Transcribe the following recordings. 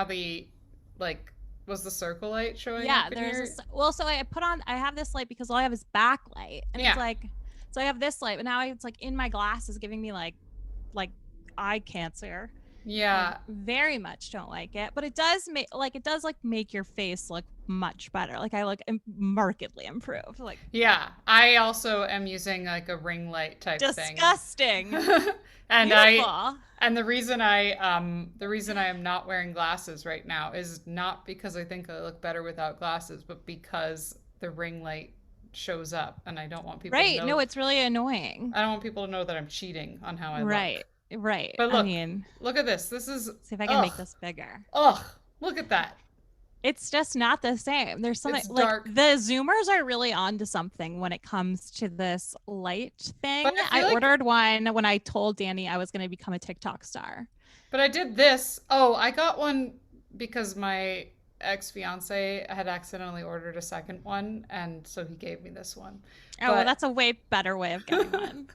the, like, was the circle light showing Yeah, up in there's your... well, so I have this light because all I have is backlight, and Yeah. it's like, so I have this light, but now it's like in my glasses, giving me like eye cancer. Yeah. I very much don't like it, but it does make your face look much better. Like I look markedly improved. Like, Yeah. I also am using like a ring light type disgusting. thing. And Beautiful. the reason I am not wearing glasses right now is not because I think I look better without glasses, but because the ring light shows up and I don't want people to Right. know. No, it's really annoying. I don't want people to know that I'm cheating on how I Right. look. Right. But look, I mean, look at this. This is... see if I can make this bigger. Ugh, look at that. It's just not the same. There's something It's like dark. the Zoomers are really onto something when it comes to this light thing. But I feel like... ordered one when I told Danny I was going to become a TikTok star. But I did this. Oh, I got one because my ex-fiance had accidentally ordered a second one, and so he gave me this one. Oh, well, that's a way better way of getting one.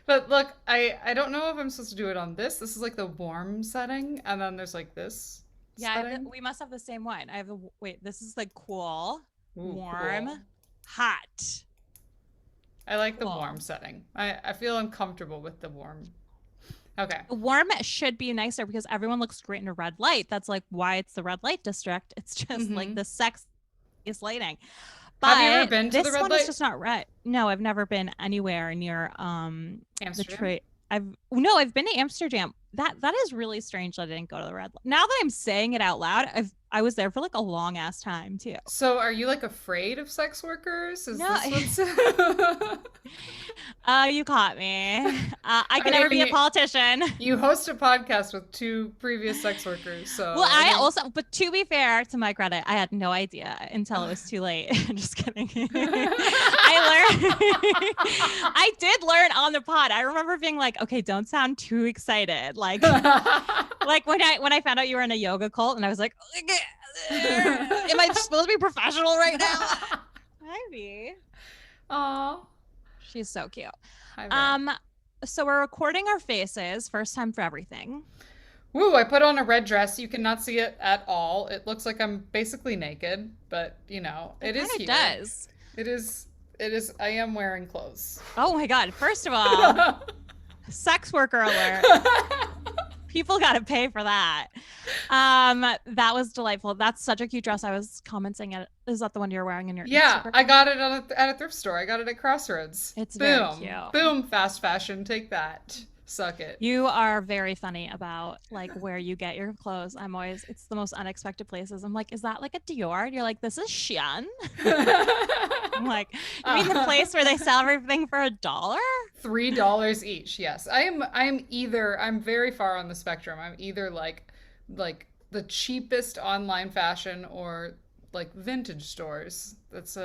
But look, I don't know if I'm supposed to do it on this. This is like the warm setting, and then there's like this setting. We must have the same one. I have the wait. This is like cool, Ooh, warm, cool. hot. I like the warm setting. I feel uncomfortable with the warm. Okay. Warm should be nicer because everyone looks great in a red light. That's like why it's the red light district. It's just like the sexiest lighting. But have you ever been to the red light? This one is just not red. No, I've never been anywhere near Amsterdam? I've been to Amsterdam. That is really strange that I didn't go to the red light. Now that I'm saying it out loud, I was there for like a long ass time too. So are you like afraid of sex workers? Is No. this what's... You caught me. I can never be a politician. You host a podcast with 2 previous sex workers, so... Well, but to be fair, to my credit, I had no idea until it was too late. Just kidding. I did learn on the pod. I remember being like, okay, don't sound too excited. Like when I found out you were in a yoga cult, and I was like, am I supposed to be professional right now? Maybe. Aww. She's so cute. Hi, so we're recording our faces, first time for everything. Woo, I put on a red dress. You cannot see it at all. It looks like I'm basically naked, but you know, it is here. Does. It is, I am wearing clothes. Oh my God. First of all, sex worker alert. People got to pay for that. That was delightful. That's such a cute dress. I was commenting at. Is that the one you're wearing in your? Yeah, Instagram? I got it at a thrift store. I got it at Crossroads. It's boom, very cute. Boom, fast fashion. Take that. Suck it. You are very funny about like where you get your clothes. It's the most unexpected places. I'm like, is that like a Dior? And you're like, this is Shein. I'm like, you mean the place where they sell everything for $1? $3 each. Yes, I'm very far on the spectrum. I'm either like the cheapest online fashion or like vintage stores. It's.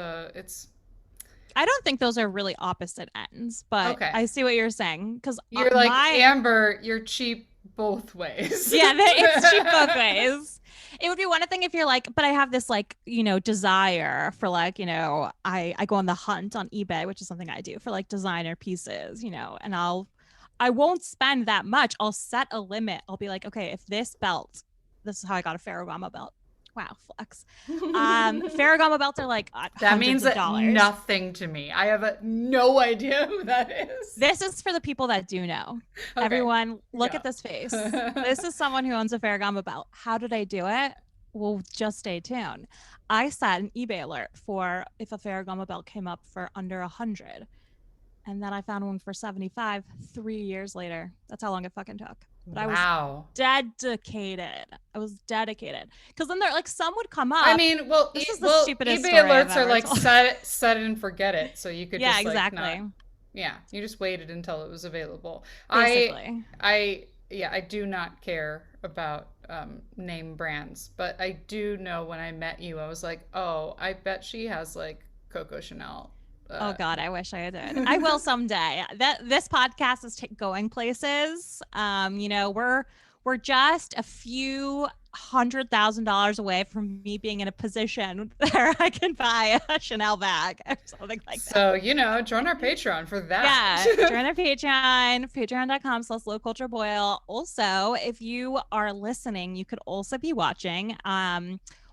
I don't think those are really opposite ends, but okay. I see what you're saying. Because you're like, Amber, you're cheap both ways. Yeah, it's cheap both ways. It would be one thing if you're like, but I have this like, desire for like, I go on the hunt on eBay, which is something I do for like designer pieces, and I won't spend that much. I'll set a limit. I'll be like, okay, if this is how I got a Ferragamo belt. Wow, flex. Ferragamo belts are like that means $100s. Nothing to me. I have no idea who that is. This is for the people that do know. Okay. Everyone, look at this face. This is someone who owns a Ferragamo belt. How did I do it? Well, just stay tuned. I set an eBay alert for if a Ferragamo belt came up for under 100, and then I found one for 75 3 years later. That's how long it fucking took. But wow. I was dedicated. Because then like some would come up. I mean, well, this is the stupidest eBay story alerts are like set it and forget it. So you could just exactly. You just waited until it was available. Basically. I do not care about name brands, but I do know when I met you, I was like, oh, I bet she has like Coco Chanel. Oh God, I wish I did. I will someday. This podcast is going places. we're just a few $100,000 away from me being in a position where I can buy a Chanel bag or something like that. So, join our Patreon for that. Yeah, join our Patreon, patreon.com/lowcultureboil. Also, if you are listening, you could also be watching.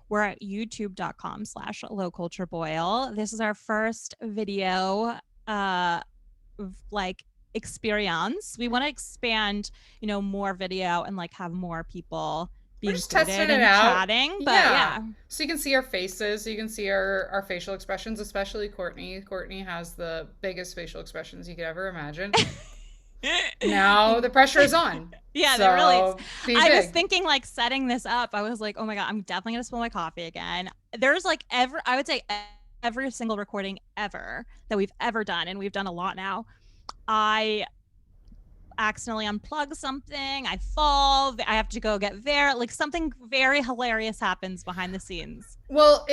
We're at youtube.com/lowcultureboil. This is our first video experience. We want to expand, more video and have more people being We're just testing it out, chatting. But yeah. So you can see our faces, you can see our facial expressions, especially Courtney. Courtney has the biggest facial expressions you could ever imagine. Now the pressure is on. Yeah, so really is. I was thinking setting this up. I was like, oh my God, I'm definitely gonna spill my coffee again. There's I would say every single recording ever that we've ever done, and we've done a lot now, I accidentally unplug something, I fall, I have to go get there, something very hilarious happens behind the scenes. Well,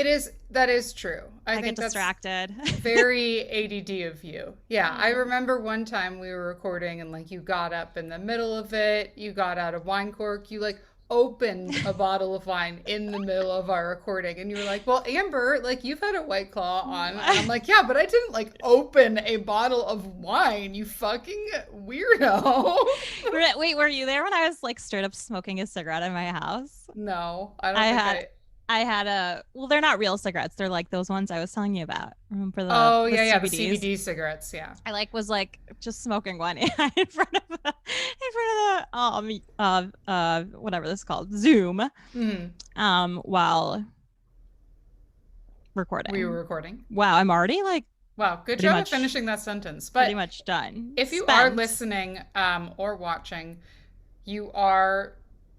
that is true. I think get distracted. That's very ADD of you. Yeah, I remember one time we were recording and you got up in the middle of it, you got out a wine cork, you opened a bottle of wine in the middle of our recording, and you were like, well, Amber, you've had a White Claw on. And I'm like, yeah, but I didn't open a bottle of wine, you fucking weirdo. Wait, were you there when I was straight up smoking a cigarette in my house? No, I had well, they're not real cigarettes, they're those ones I was telling you about. Remember the CBDs? The CBD cigarettes. Yeah, I was just smoking one in front of the whatever this is called, Zoom, while recording. We were recording. Wow, I'm already wow, good job of finishing that sentence. But pretty much done. If you are listening or watching, you are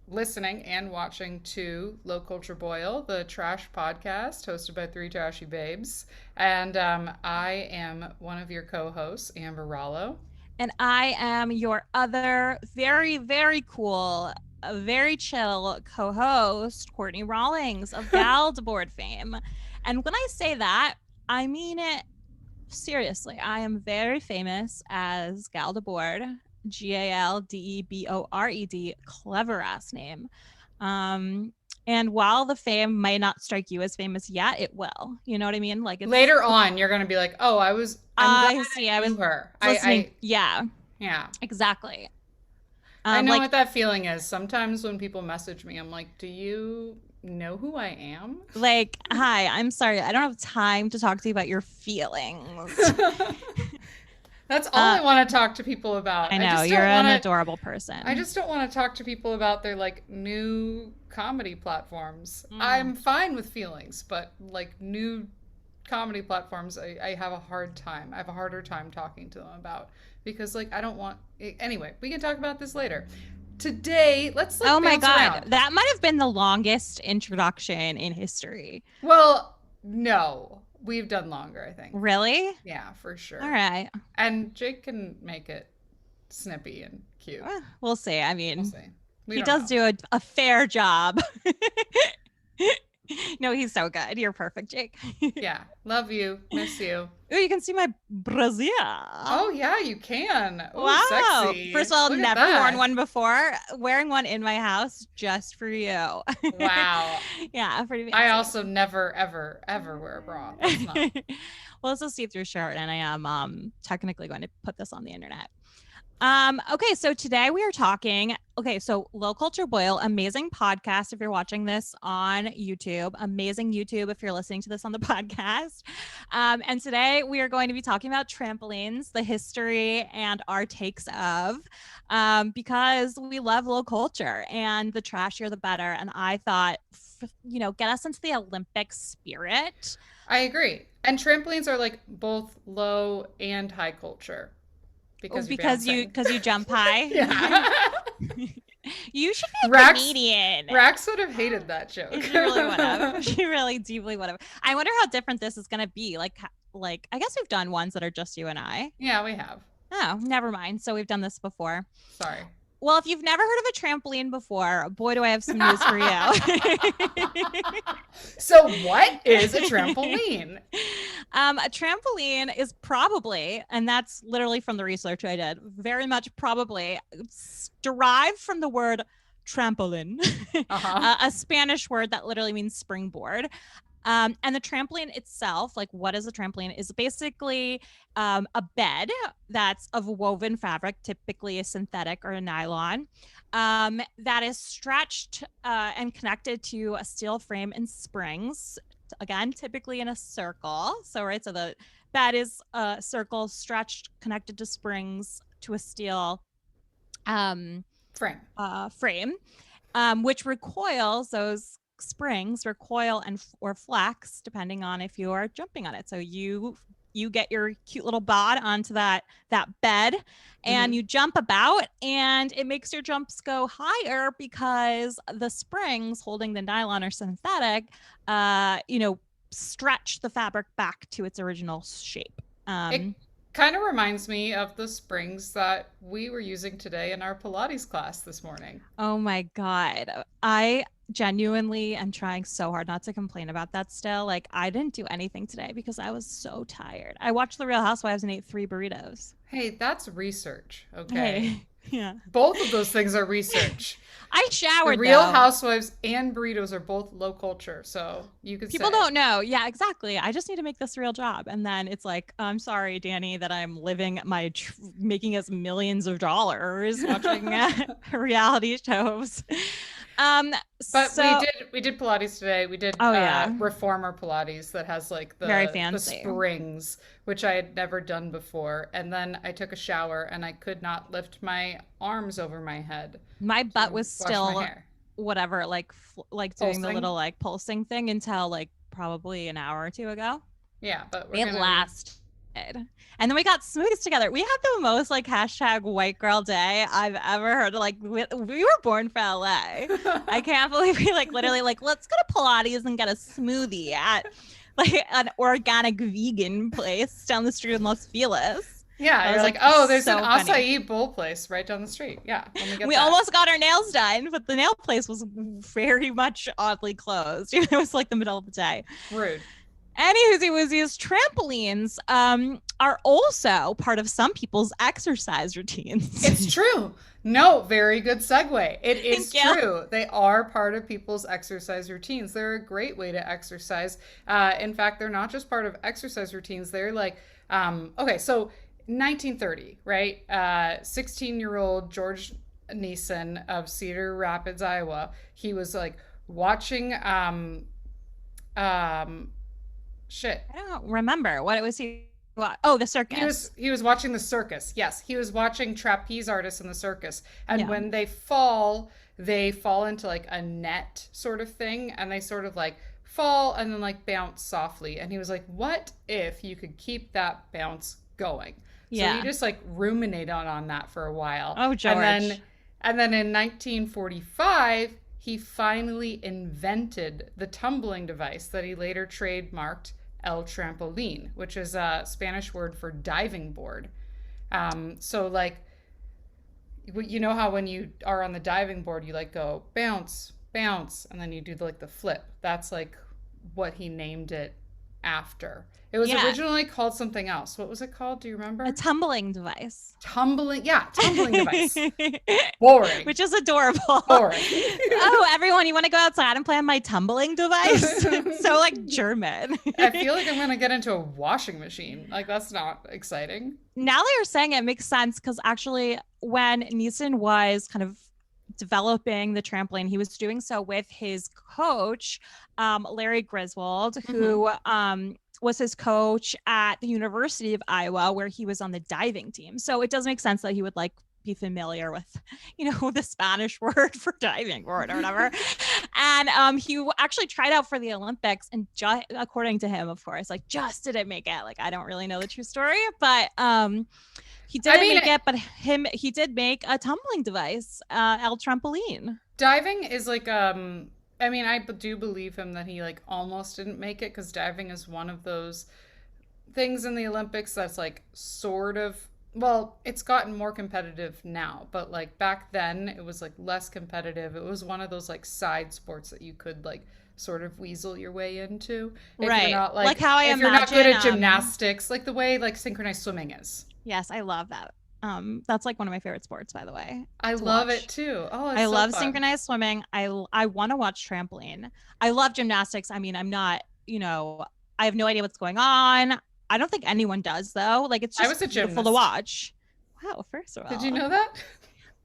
listening and watching to Low Culture Boil, the trash podcast hosted by three trashy babes. And I am one of your co-hosts, Amber Rollo. And I am your other very, very cool, very chill co-host, Courtney Rawlings of Galdeboard fame. And when I say that, I mean it seriously. I am very famous as Galdeboard. Galdebored, clever ass name. And while the fame might not strike you as famous yet, it will. You know what I mean? Later on, you're gonna be like, "Oh, I was." I was her. Yeah, exactly. I know what that feeling is. Sometimes when people message me, I'm like, "Do you know who I am?" Hi, I'm sorry, I don't have time to talk to you about your feelings. That's all I want to talk to people about. I know, you're an adorable person. I just don't want to talk to people about their new comedy platforms. I'm fine with feelings, but new comedy platforms, I have a hard time. I have a harder time talking to them about, because I don't want. Anyway, we can talk about this later. Today, let's oh my God, around. That might have been the longest introduction in history. Well, no. We've done longer, I think. Really? Yeah, for sure. All right. And Jake can make it snippy and cute. We'll see. I mean, we'll see. He does do a fair job. No, he's so good. You're perfect, Jake. Yeah. Love you. Miss you. Oh, you can see my brassiere. Oh, yeah, you can. Ooh, wow. Sexy. First of all, I've never worn one before. Wearing one in my house just for you. Wow. Yeah, pretty fancy. I also never, ever, ever wear a bra. Well, it's a see-through shirt, and I am technically going to put this on the internet. Okay, so today we are talking, so Low Culture Boil, amazing podcast if you're watching this on YouTube, amazing YouTube if you're listening to this on the podcast. And today we are going to be talking about trampolines, the history and our takes of, because we love low culture, and the trashier the better. And I thought, get us into the Olympic spirit. I agree. And trampolines are both low and high culture. Because you jump high. Yeah. You should be a comedian. Rax would have hated that joke. She really would have. She really deeply would have. I wonder how different this is going to be. I guess we've done ones that are just you and I. Yeah, we have. Oh, never mind. So we've done this before. Sorry. Well, if you've never heard of a trampoline before, boy, do I have some news for you. So what is a trampoline? A trampoline is probably, and that's literally from the research I did, very much probably derived from the word trampoline, Uh-huh. a Spanish word that literally means springboard. And the trampoline itself, like what is a trampoline, is basically a bed that's of woven fabric, typically a synthetic or a nylon, that is stretched and connected to a steel frame and springs, again, typically in a circle. So, right, so the bed is a circle stretched, connected to springs to a steel um, Frame. frame, which recoils, those springs recoil and or flex depending on if you are jumping on it. So you get your cute little bod onto that bed and you jump about, and it makes your jumps go higher because the springs holding the nylon or synthetic stretch the fabric back to its original shape. It kind of reminds me of the springs that we were using today in our Pilates class this morning. Oh my God. I genuinely am trying so hard not to complain about that still. Like, I didn't do anything today because I was so tired. I watched The Real Housewives and ate 3 burritos. Hey, that's research, okay? Hey, yeah. Both of those things are research. I showered, The Real though. Housewives and burritos are both low culture, so you could People say. don't know. Yeah, exactly. I just need to make this a real job. And then it's like, I'm sorry, Danny, that I'm living making us millions of dollars watching reality shows. But So, we did Pilates today. We did reformer Pilates that has like very the fancy springs, which I had never done before. And then I took a shower and I could not lift my arms over my head. My butt was Wash my still hair. whatever, like doing Pulsing? the little like pulsing thing until like probably an hour or two ago. Yeah, but It lasted. And then we got smoothies together. We had the most like hashtag white girl day I've ever heard. Like we were born for LA. I can't believe we like literally like, let's go to Pilates and get a smoothie at like an organic vegan place down the street in Los Feliz. Yeah, I I was was like, oh, there's so an funny. acai bowl place right down the street. Yeah, let me get We that. almost got our nails done, but the nail place was very much oddly closed. It was like the middle of the day. Rude. Anywho's trampolines are also part of some people's exercise routines. It's true. No, very good segue. It is Thank you. true. They are part of people's exercise routines. They're a great way to exercise. In fact, they're not just part of exercise routines. They're like, okay, so 1930, right? 16-year-old George Neeson of Cedar Rapids, Iowa. He was like watching shit. I don't remember what it was. Oh, the circus. He was watching the circus. Yes, he was watching trapeze artists in the circus. And when they fall into like a net sort of thing, and they sort of like fall and then like bounce softly. And he was like, "What if you could keep that bounce going?" So he just like ruminated on that for a while. Oh, George. And then in 1945, he finally invented the tumbling device that he later trademarked El Trampoline, which is a Spanish word for diving board. So like, you know how when you are on the diving board, you like go bounce, bounce, and then you do like the flip. That's like what he named it after. It was originally called something else. What was it called? Do you remember? A tumbling device. Tumbling device. Boring. Which is adorable. Boring. Oh, everyone, you want to go outside and play on my tumbling device? So like German. I feel like I'm going to get into a washing machine. Like, that's not exciting. Now that you're saying it, makes sense, because actually when Neeson was kind of developing the trampoline, he was doing so with his coach, Larry Griswold, who was his coach at the University of Iowa, where he was on the diving team. So it does make sense that he would like be familiar with, the Spanish word for diving board or whatever. And he actually tried out for the Olympics, and just, according to him, of course, like just didn't make it. Like, I don't really know the true story, but he didn't make it, but he did make a tumbling device, El Trampoline. Diving is like, I do believe him that he like almost didn't make it, because diving is one of those things in the Olympics that's like sort of, well, it's gotten more competitive now, but like back then it was like less competitive. It was one of those like side sports that you could like sort of weasel your way into. If right. You're not, like how I if imagine, you're not good at gymnastics, like the way like synchronized swimming is. Yes, I love that. That's like one of my favorite sports, by the way, I to love it watch. too. Oh, it's I so love fun. synchronized swimming. I want to watch trampoline. I love gymnastics. I mean, I'm not, I have no idea what's going on. I don't think anyone does though. Like it's I just was a beautiful to gymnast. watch. Wow, first of Did you all, know that?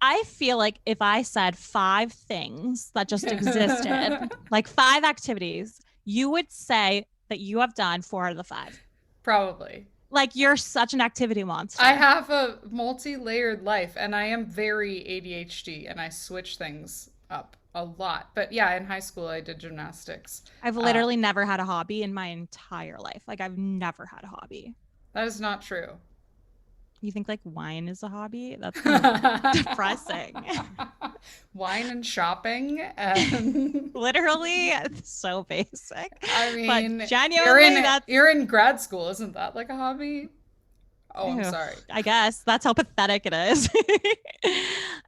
I feel like if I said 5 things that just existed, like 5 activities, you would say that you have done 4 out of the 5. Probably. Like you're such an activity I monster. have a multi-layered life and I am very ADHD and I switch things up a lot. But yeah, in high school I did gymnastics. I've Uh, literally never had a hobby in my entire life. Like I've never had a hobby. that is not true. You think like wine is a hobby? That's kind of depressing. Wine and shopping and Literally, it's so basic. I But mean, genuinely, that's you're in grad school, isn't that like a hobby? Oh, I'm ew, sorry. I guess that's how pathetic it is.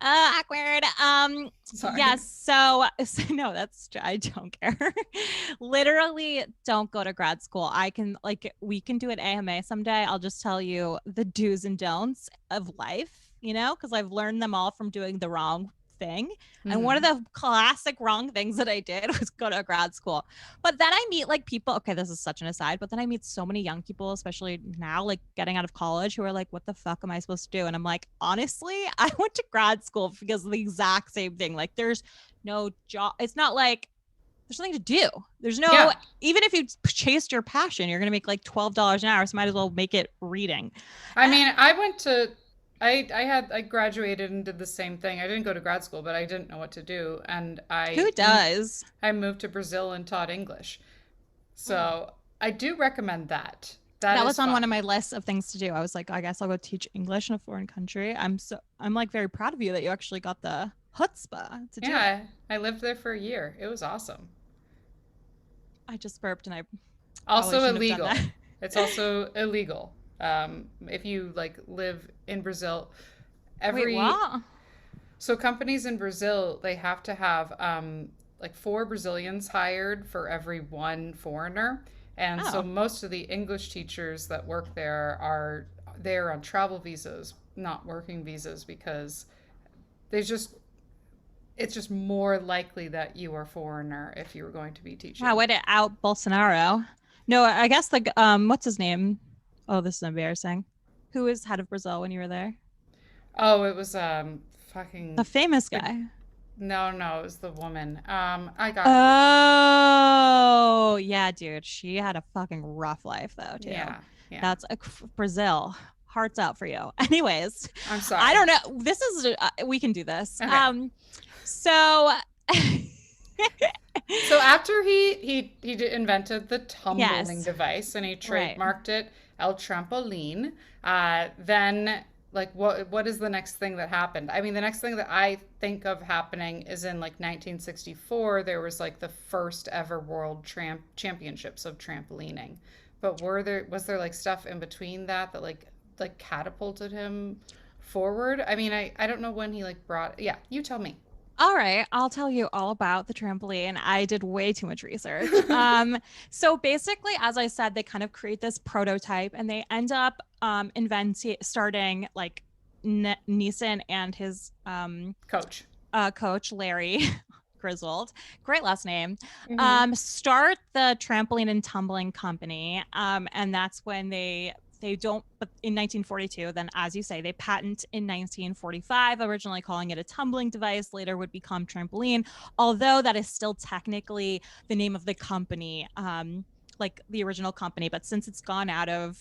Awkward. Sorry. Yes. So no, I don't care. Literally, don't go to grad school. We can do an AMA someday. I'll just tell you the do's and don'ts of life, because I've learned them all from doing the wrong thing. And one of Mhm. the classic wrong things that I did was go to grad school. But then I meet like people, okay, this is such an aside, but then I meet so many young people, especially now, like getting out of college, who are like, what the fuck am I supposed to do? And I'm like, honestly, I went to grad school because of the exact same thing. Like there's no job. It's not like there's nothing to do. There's no, Yeah. even if you chased your passion, you're going to make like $12 an hour. So might as well make it reading. I mean, I went to I graduated and did the same thing. I didn't go to grad school, but I didn't know what to do and Who does? I moved to Brazil and taught English. Oh. So, I do recommend that. That That is was on one fun. of my lists of things to do. I was like, I guess I'll go teach English in a foreign country. I'm like very proud of you that you actually got the chutzpah to do it. Yeah, I lived there for a year. It was awesome. I just burped and I probably Also shouldn't have done illegal. that. It's also illegal. If you like live in Brazil, Wait, every what? so companies in Brazil they have to have like 4 Brazilians hired for every one foreigner, and so Oh, most of the English teachers that work there are there on travel visas, not working visas, because there's just it's just more likely that you are a foreigner if you were going to be wow, teaching. way to out Bolsonaro. No, I guess like what's his name? Oh, this is embarrassing. Who was head of Brazil when you were there? Oh, it was The fucking famous the guy. no, it was the woman. I got Oh, yeah, dude. She had a fucking rough life though, too. yeah, yeah. That's Brazil. Hearts out for you. Anyways, I'm I sorry. don't know. This is we can do this. Okay. So So after invented the tumbling yes, device and he right. trademarked it, El Trampoline, then like what is the next thing that happened? I mean, the next thing that I think of happening is in like 1964 there was like the first ever world championships of trampolining. But was there like stuff in between that like catapulted him forward? I mean, I don't know when he like brought yeah, you tell me. All right, I'll tell you all about the trampoline. I did way too much research. So basically, as I said, they kind of create this prototype and they end up inventing, starting like Neeson and his Coach. coach, Larry Griswold, great last name, Mm-hmm. start the trampoline and tumbling company. And that's when they don't, but in 1942, then as you say, they patent in 1945, originally calling it a tumbling device, later would become trampoline, although that is still technically the name of the company, like the original company. But since it's gone out of,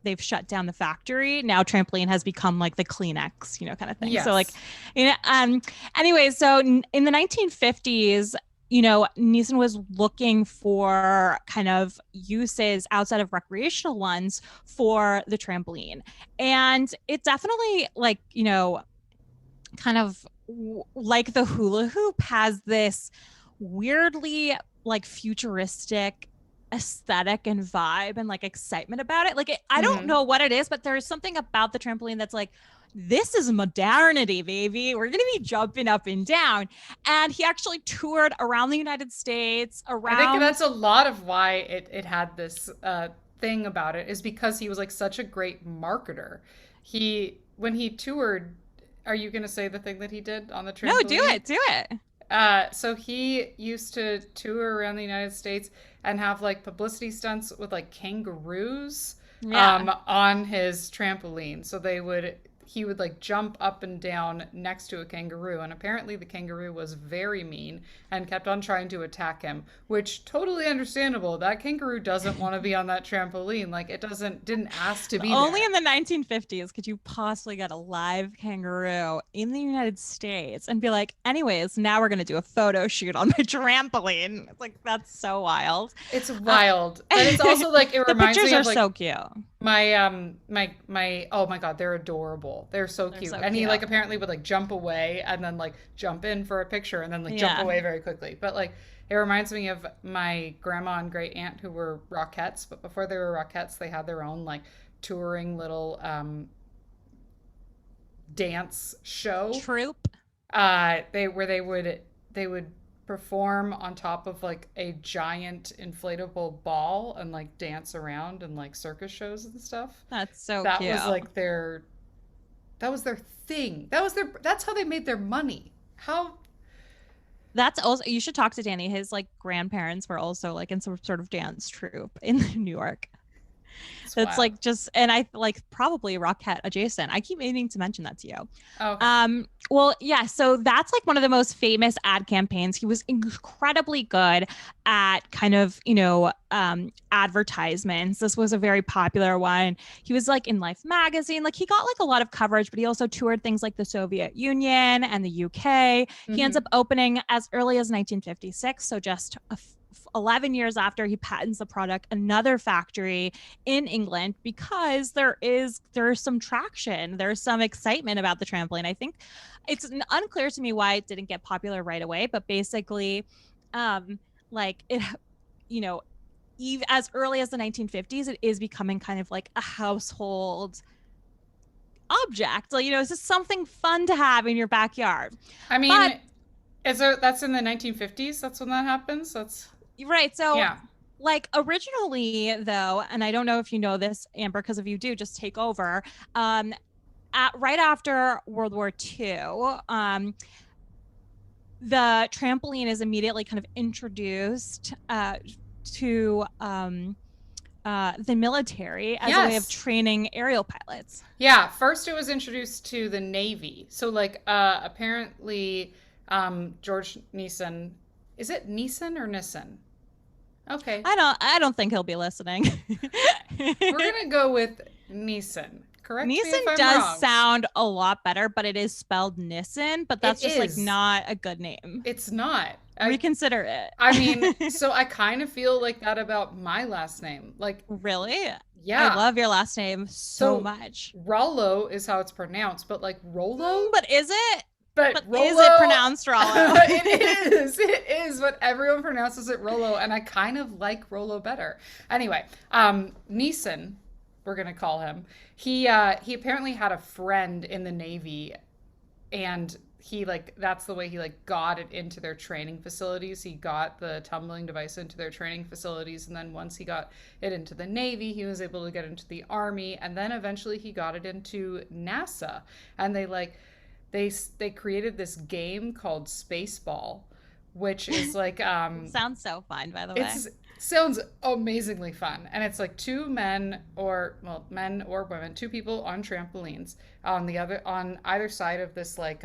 they've shut down the factory, now trampoline has become like the Kleenex, kind of thing. So like, Yes. anyway, so in the 1950s, Neeson was looking for kind of uses outside of recreational ones for the trampoline. And it definitely, like, kind of like the hula hoop has this weirdly like futuristic aesthetic and vibe and like excitement about it. Like, I don't Mm-hmm. know what it is, but there's something about the trampoline that's like, this is modernity, baby. We're going to be jumping up and down. And he actually toured around the United States, I think around. that's a lot of why it had this thing about it is because he was like such a great marketer. He when he toured, are you going to say the thing that he did on the No, do trampoline? it. Do it. So he used to tour around the United States and have like publicity stunts with like kangaroos Yeah. on his trampoline. So he would like jump up and down next to a kangaroo, and apparently the kangaroo was very mean and kept on trying to attack him, which totally understandable. That kangaroo doesn't want to be on that trampoline. Like it didn't ask to be Only there. in the 1950s could you possibly get a live kangaroo in the United States and be like, anyways, now we're going to do a photo shoot on my trampoline. It's like, that's so wild. It's wild, but it's also like it The reminds pictures me are of like so cute. my oh my god, they're adorable. They're so They're cute. so And he cute. like apparently would like jump away and then like jump in for a picture and then like jump Yeah. away very quickly. But like it reminds me of my grandma and great aunt who were Rockettes, but before they were Rockettes, they had their own like touring little dance show. Troop. They would perform on top of like a giant inflatable ball and like dance around and like circus shows and stuff. That's so That cute. was like their thing. That's how they made their money. How That's also, you should talk to Danny. His like grandparents were also like in some sort of dance troupe in New York. it's That's wild. like just, and I like probably Rockette adjacent. I keep meaning to mention that to you. Oh, okay. Well, yeah, so that's like one of the most famous ad campaigns. He was incredibly good at kind of, advertisements. This was a very popular one. He was like in Life magazine. Like he got like a lot of coverage, but he also toured things like the Soviet Union and the UK. He ends up opening as early as 1956, so just 11 years after he patents the product, another factory in England, because there's some traction, there's some excitement about the trampoline. I think it's unclear to me why it didn't get popular right away, but basically, like it, even as early as the 1950s, it is becoming kind of like a household object. Like, it's just something fun to have in your backyard. I mean, But that's in the 1950s. That's when that happens. That's right. So yeah. like originally though, and I don't know if you know this, Amber, because if you do, just take over. Right after World War II, the trampoline is immediately kind of introduced to the military as a way of Yes. training aerial pilots. Yeah, first it was introduced to the Navy. So like apparently George Neeson, is it Neeson or Nissen? Okay. I don't think he'll be listening. We're gonna go with Neeson. Correct me if Neeson I'm does wrong. sound a lot better, but it is spelled Nissen, but that's It just like is. not a good name. It's not. Reconsider it. I mean, so I kind of feel like that about my last name. Like, Really? yeah. I love your last name so much. Rollo is how it's pronounced, but like Rollo? But is it? But Rollo, is it pronounced Rollo? It is. It is, but everyone pronounces it Rollo, and I kind of like Rollo better. Anyway, Neeson, we're gonna call him. He apparently had a friend in the Navy, and that's the way he like got it into their training facilities. He got the tumbling device into their training facilities, and then once he got it into the Navy, he was able to get into the Army, and then eventually he got it into NASA, and they created this game called Spaceball, which is like Sounds so fun, by the way. it sounds amazingly fun, and it's like men or women, two people on trampolines on either side of this like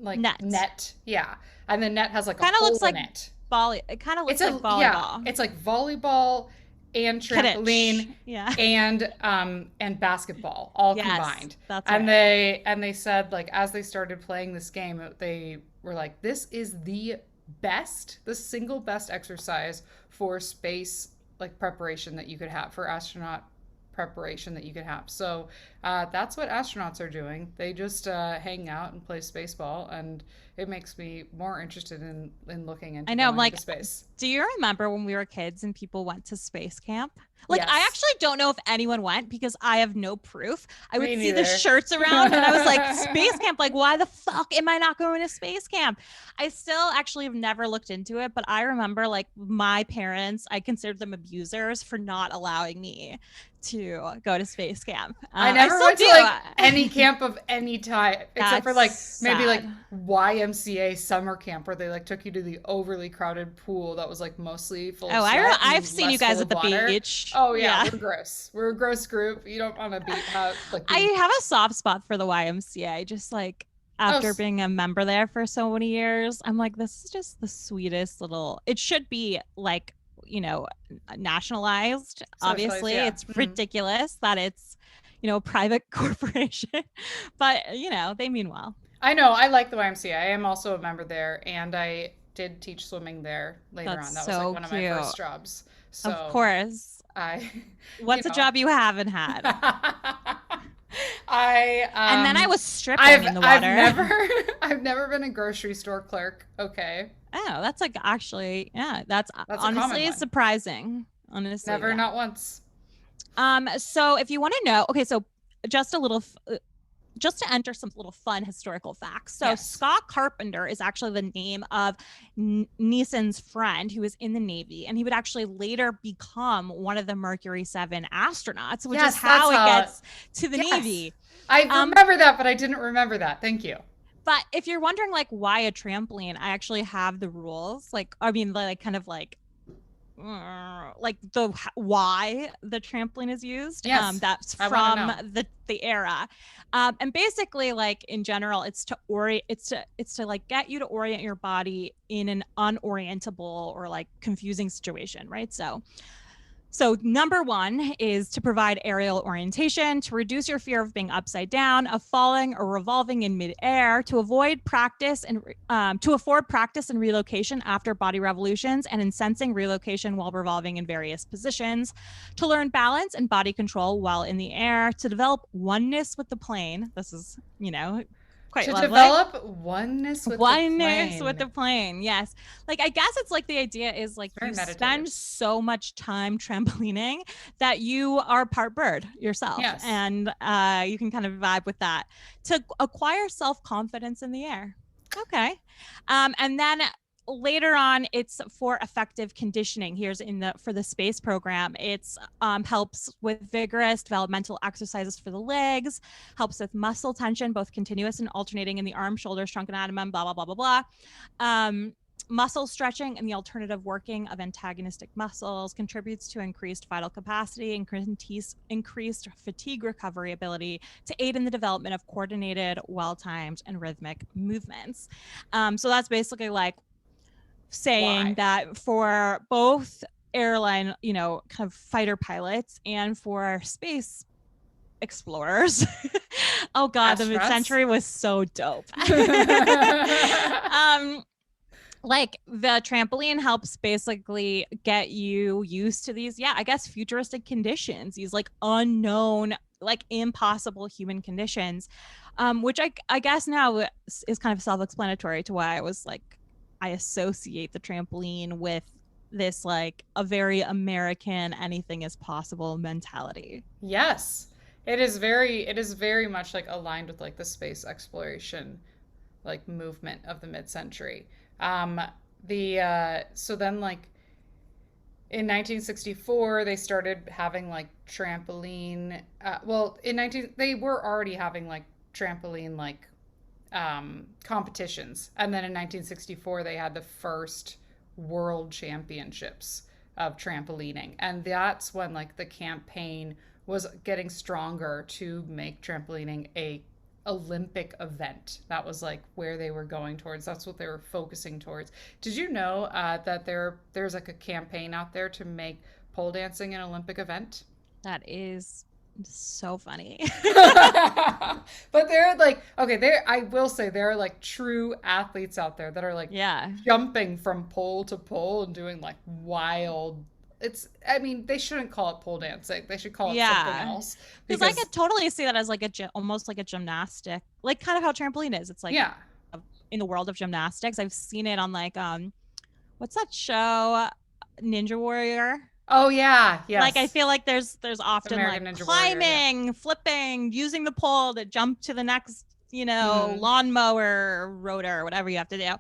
net, yeah, and the net has like Kind a of hole looks like in it. It kind of looks like volleyball. Yeah, it's like volleyball and trampoline, yeah, and basketball all combined. That's and right. they said like as they started playing this game, they were like, this is the single best exercise for space like preparation that you could have, for astronaut preparation that you could have. So that's what astronauts are doing. They just hang out and play spaceball, and it makes me more interested in looking into I know, going like, into space. Do you remember when we were kids and people went to space camp? Like, Yes. I actually don't know if anyone went because I have no proof. I would Me see the neither. shirts around and I was like, space camp, like, why the fuck am I not going to space camp? I still actually have never looked into it, but I remember like my parents, I considered them abusers for not allowing me to go to space camp. I never still went do. to like any camp of any type except for like That's maybe like sad. YMCA summer camp where they like took you to the overly crowded pool that was like mostly full of Oh, sweat I've and seen you less guys full at of the water. beach. Oh yeah, we're gross. We're a gross group. You don't want to be like I have a soft spot for the YMCA. Just like after being a member there for so many years, I'm like, this is just the sweetest little. It should be like, you know, nationalized. Obviously, yeah. it's ridiculous that it's, you know, a private corporation, but you know, they mean well. I know. I like the YMCA. I am also a member there, and I did teach swimming there later on. That was like one of my first jobs. So of course. What's a job you haven't had? And then I was stripping in the water. I've never been a grocery store clerk. Okay. Oh, that's like actually, yeah, that's honestly surprising. Honestly, never, not once. So if you want to know, okay, so just a little, just to enter some little fun historical facts. So Scott Carpenter is actually the name of Neeson's friend who was in the Navy, and he would actually later become one of the Mercury 7 astronauts, which is how it gets to the Navy. I remember that, but I didn't remember that. Thank you. But if you're wondering like why a trampoline, I actually have the rules. Like, I mean, like kind of like the why the trampoline is used. Yes, that's from the era. And basically, like in general, it's to like get you to orient your body in an unorientable or like confusing situation, right? So number one is to provide aerial orientation, to reduce your fear of being upside down, of falling or revolving in midair, to avoid practice and to afford practice and relocation after body revolutions, and in sensing relocation while revolving in various positions, to learn balance and body control while in the air, to develop oneness with the plane. This is, you know, quite lovely. Develop oneness with the plane. Yes. Like, I guess it's like the idea is like you spend so much time trampolining that you are part bird yourself. Yes. And you can kind of vibe with that to acquire self-confidence in the air. Okay. And then later on, it's for effective conditioning. Here's for the space program. It's helps with vigorous developmental exercises for the legs, helps with muscle tension, both continuous and alternating in the arm, shoulders, trunk, and abdomen, blah, blah, blah, blah, blah. Muscle stretching and the alternative working of antagonistic muscles contributes to increased vital capacity, increased fatigue recovery ability to aid in the development of coordinated, well-timed, and rhythmic movements. So that's basically like saying that for both airline, you know, kind of fighter pilots and for space explorers. Oh God, the mid-century was so dope. Like the trampoline helps basically get you used to these, I guess futuristic conditions, these like unknown, like impossible human conditions, which I guess now is kind of self-explanatory to why I was like, I associate the trampoline with this like a very American anything is possible mentality. Yes. It is very much like aligned with like the space exploration like movement of the mid-century. So then like in 1964 they started having like trampoline they were already having like trampoline like competitions, and then in 1964 they had the first world championships of trampolining, and that's when like the campaign was getting stronger to make trampolining a Olympic event. That was like where they were going towards. That's what they were focusing towards. Did you know that there's like a campaign out there to make pole dancing an Olympic event? That is so funny. But they're like, okay, I will say there are like true athletes out there that are like jumping from pole to pole and doing like wild. I mean, they shouldn't call it pole dancing. They should call it something else. Because I could totally see that as like almost like a gymnastic, like kind of how trampoline is. It's like in the world of gymnastics. I've seen it on like what's that show, Ninja Warrior? Oh yeah, yes. Like I feel like there's often American like Ninja Warrior, climbing, flipping, using the pole to jump to the next, lawnmower, rotor, whatever you have to do.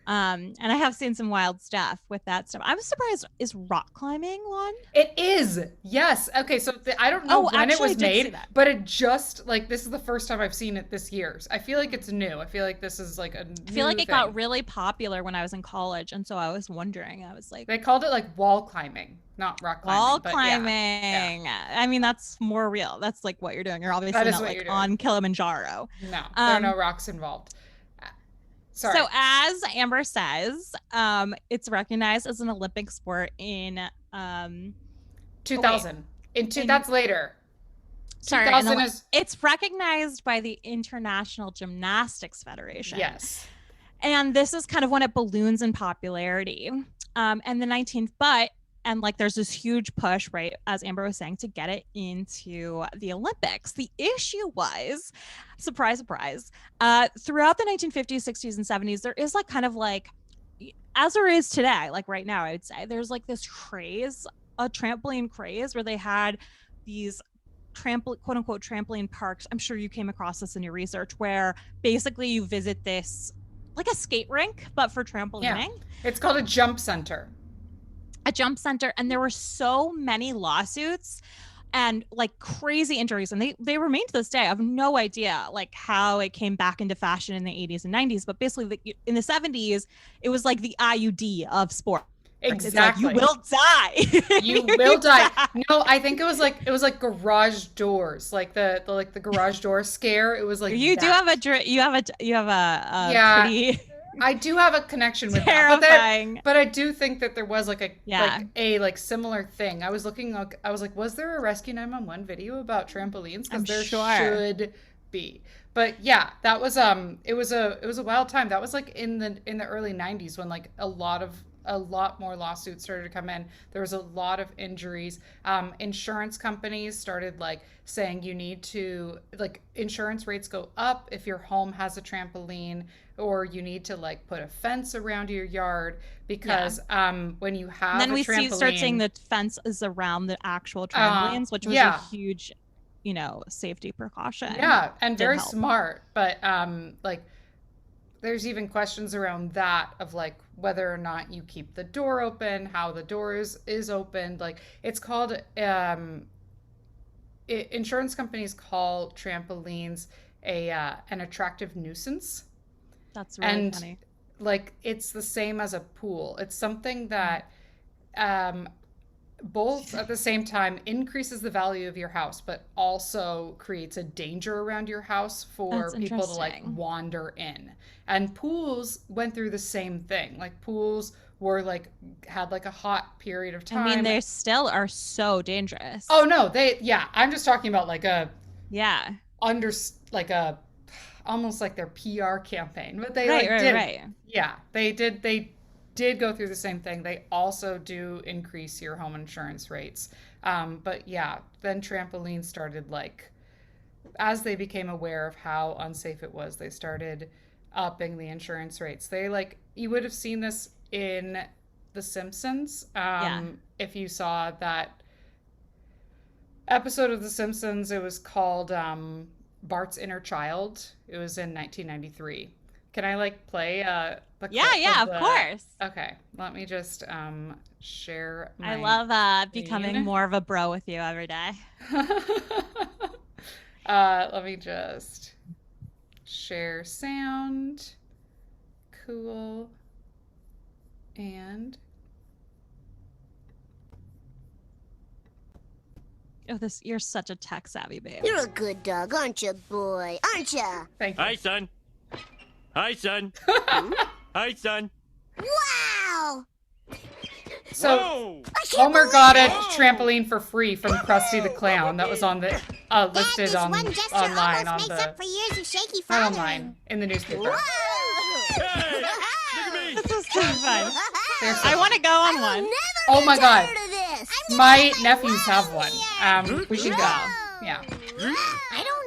And I have seen some wild stuff with that stuff. I was surprised. Is rock climbing one? It is. Yes. Okay. So I don't know when it was made, but it just like this is the first time I've seen it this year. I feel like it's new. I feel like this is like a new I feel like it thing. got really popular when I was in college, and so I was wondering. I was like, they called it like wall climbing, not rock climbing. Wall climbing. Yeah. I mean, that's more real. That's like what you're doing. You're obviously not like on Kilimanjaro. No, there are no rocks involved. Sorry. So as Amber says, it's recognized as an Olympic sport in 2000. That's later. Sorry, it's recognized by the International Gymnastics Federation. Yes. And this is kind of when it balloons in popularity. And the 19th, and like there's this huge push, right, as Amber was saying, to get it into the Olympics. The issue was, surprise, surprise, throughout the 1950s, 60s, and 70s, there is like kind of like, as there is today, like right now, I would say, there's like this craze, a trampoline craze, where they had these quote unquote trampoline parks. I'm sure you came across this in your research, where basically you visit this like a skate rink, but for trampolining. Yeah. It's called a jump center. And there were so many lawsuits and like crazy injuries, and they remain to this day. I have no idea like how it came back into fashion in the 80s and 90s, but basically in the 70s it was like the IUD of sport. Exactly. Like, you will die. You will die. No, I think it was like garage doors, like the garage door scare. It was like you have a pretty I do have a connection with terrifying. That, but I do think that there was like a similar thing. I was looking, I was like, was there a Rescue 911 video about trampolines? Because there should be. But yeah, that was it was a wild time. That was like in the early 90s when like a lot more lawsuits started to come in. There was a lot of injuries. Insurance companies started like saying you need to, like, insurance rates go up if your home has a trampoline, or you need to like put a fence around your yard because when you have and then a we trampoline, start seeing the fence is around the actual trampolines, which was a huge, safety precaution. Yeah, and very smart. But like there's even questions around that of like whether or not you keep the door open, how the door is opened. Like it's called insurance companies call trampolines an attractive nuisance. That's really funny. Like it's the same as a pool. It's something that both at the same time increases the value of your house, but also creates a danger around your house for people to like wander in. And pools went through the same thing. Like pools were like had like a hot period of time. I mean, they still are so dangerous. Oh no, I'm just talking about like almost like their PR campaign. But they did. Yeah, they did go through the same thing. They also do increase your home insurance rates. But yeah, then trampolines started like, as they became aware of how unsafe it was, they started upping the insurance rates. They like, you would have seen this in The Simpsons. If you saw that episode of The Simpsons, it was called Bart's Inner Child. It was in 1993. Can I like play the clip? Yeah, of course. Okay, let me just share my I love becoming more of a bro with you every day. Let me just share sound. Cool. And you're such a tech savvy babe. You're a good dog, aren't you, boy? Aren't you? Thank you. Hi, son. Hi, son. Hi, son. Wow! So Whoa! Homer got a trampoline for free from Krusty the Clown. That was on the listed online on the up for years of shaky not online in the newspaper. Hey, look at me. This is so fun. Seriously. I want to go on one. Oh my god, my nephews have one. We should go. Yeah.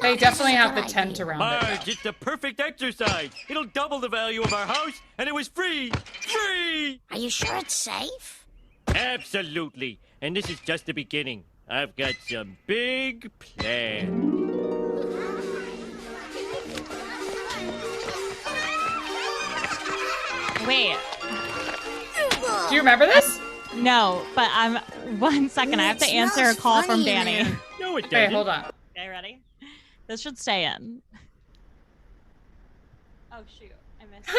They definitely have the tent around it. Marge, it's the perfect exercise. It'll double the value of our house, and it was free. Free! Are you sure it's safe? Absolutely. And this is just the beginning. I've got some big plans. Wait. Do you remember this? No, but I'm 1 second. I have to answer a call from Danny. No, it doesn't. Okay, hold on. Okay, ready? This should stay in. Oh shoot, I missed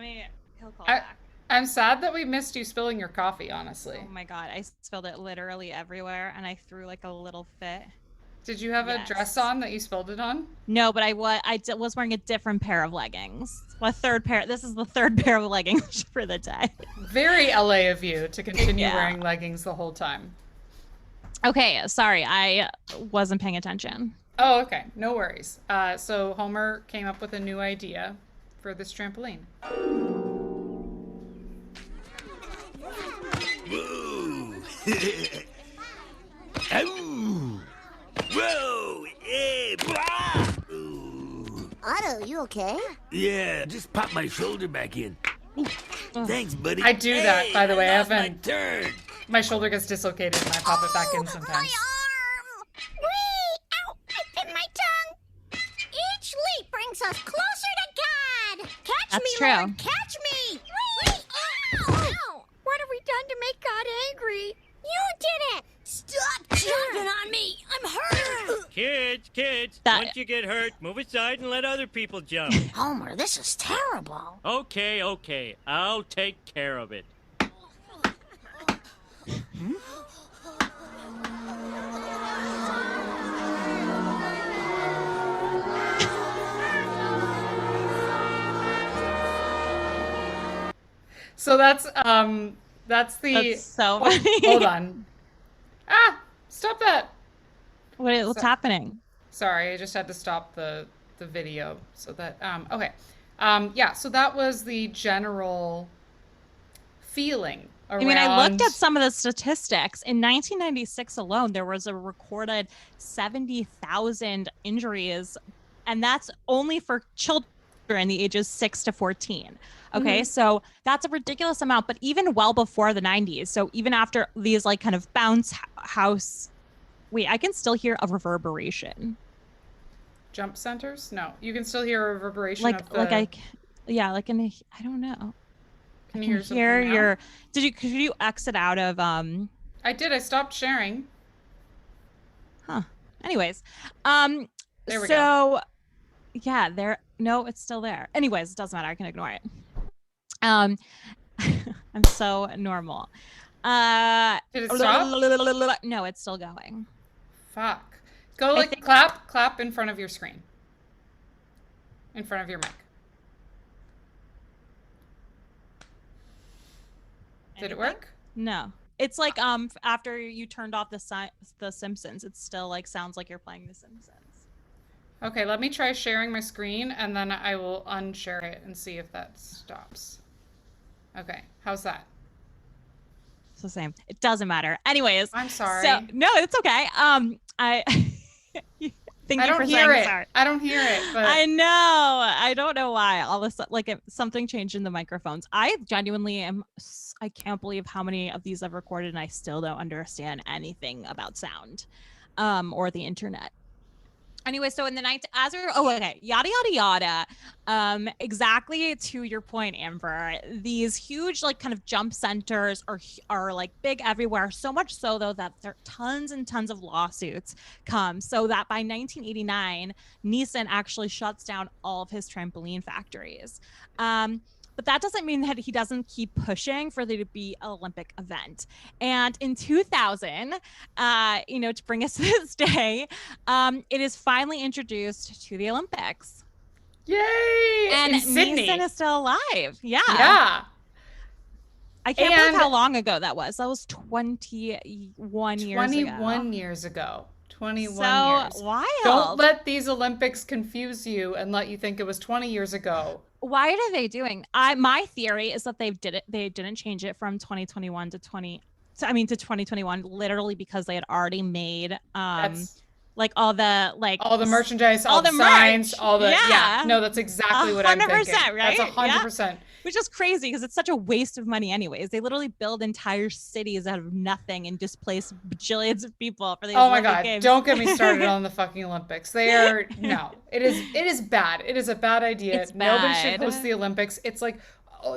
it. He'll call back. I'm sad that we missed you spilling your coffee, honestly. Oh my god, I spilled it literally everywhere and I threw like a little fit. Did you have a dress on that you spilled it on? No, but I was wearing a different pair of leggings. This is the third pair of leggings for the day. Very LA of you to continue wearing leggings the whole time. Okay, sorry, I wasn't paying attention. Oh, okay. No worries. So Homer came up with a new idea for this trampoline. Whoa! Ow! Whoa! Yeah! Blah! Ooh. Otto, you okay? Yeah, just pop my shoulder back in. Ooh, thanks, buddy. I do that, by the way. I lost my haven't. turn. My shoulder gets dislocated and I pop it back in sometimes. My arm! Whee! Ow! I bit my tongue! Each leap brings us closer to God! Catch That's me, true. Lord! Catch me! Whee! Ow! Ow! What have we done to make God angry? You did it! Stop jumping on me! I'm hurt! Kids, once you get hurt, move aside and let other people jump. Homer, this is terrible. Okay. I'll take care of it. So that's the. That's so Oh, funny. hold on. Ah! Stop that! What's happening? Sorry, I just had to stop the video so that okay. Yeah, so that was the general feeling around. I mean, I looked at some of the statistics. In 1996 alone, there was a recorded 70,000 injuries, and that's only for children the ages 6 to 14. Okay, so that's a ridiculous amount, but even well before the 90s. So even after these like kind of bounce house, wait, I can still hear a reverberation. Jump centers? No, you can still hear a reverberation Like of the. I don't know. Can you hear something Hear now? your. Could you exit out of I did. I stopped sharing. Huh. Anyways, There we go. Yeah, no, it's still there. Anyways, it doesn't matter. I can ignore it. I'm so normal. Did it stop? No, it's still going. Fuck. Go like clap in front of your screen. In front of your mic. Did it work? No. It's like after you turned off the Simpsons, it still like sounds like you're playing the Simpsons. Okay, let me try sharing my screen and then I will unshare it and see if that stops. Okay, how's that? It's the same. It doesn't matter. Anyways. I'm sorry. So, no, it's okay. I thank I you for don't hear saying it. sorry. I don't hear it, but I know. I don't know why. All of a sudden, like something changed in the microphones. I genuinely am. I can't believe how many of these I've recorded, and I still don't understand anything about sound, or the internet. Anyway, so in the night, yada yada yada. Exactly to your point, Amber. These huge, like, kind of jump centers are like big everywhere. So much so, though, that there are tons and tons of lawsuits come. So that by 1989, Nissan actually shuts down all of his trampoline factories. But that doesn't mean that he doesn't keep pushing for there to be an Olympic event. And in 2000, to bring us to this day, it is finally introduced to the Olympics. yay! And in Sydney. Nissan is still alive. Yeah. Yeah. I can't believe how long ago that was. That was 21 years ago. 21 years ago. 21 so years. Wild. Don't let these Olympics confuse you and let you think it was 20 years ago. Why are they doing? My theory is that they didn't change it from 2021 to 2021 literally because they had already made like all the merchandise, all the merch. signs, all the Yeah. No, that's exactly what I'm thinking. 100%, right? That's 100%. Which is crazy because it's such a waste of money anyways. They literally build entire cities out of nothing and displace bajillions of people for these Oh my Olympic God. games. Don't get me started on the fucking Olympics. They are, no, it is bad. It is a bad idea. It's Nobody should bad. host the Olympics. It's like,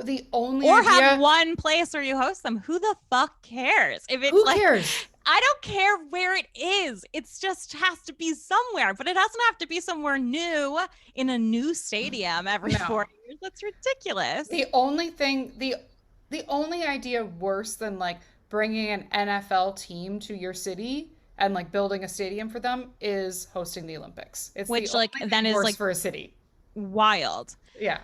the only or idea. have one place where you host them. Who the fuck cares? If it's Who like, cares? I don't care where it is. It's just has to be somewhere, but it doesn't have to be somewhere new in a new stadium every 4 years. That's ridiculous. The only idea worse than like bringing an NFL team to your city and like building a stadium for them is hosting the Olympics. It's which the like only then thing is worse like for a city. wild. Yeah.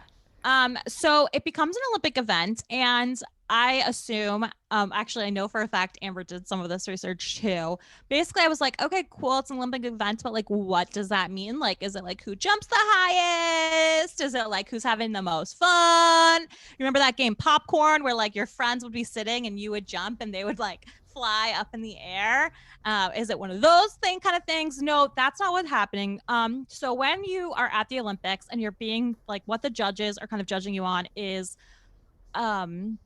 So it becomes an Olympic event, and I assume, actually, I know for a fact Amber did some of this research too. Basically, I was like, okay, cool, it's an Olympic event, but like, what does that mean? Like, is it like who jumps the highest? Is it like who's having the most fun? You remember that game Popcorn, where like your friends would be sitting and you would jump and they would like fly up in the air? Is it one of those kind of things? No, that's not what's happening. So when you are at the Olympics and you're being like, what the judges are kind of judging you on is time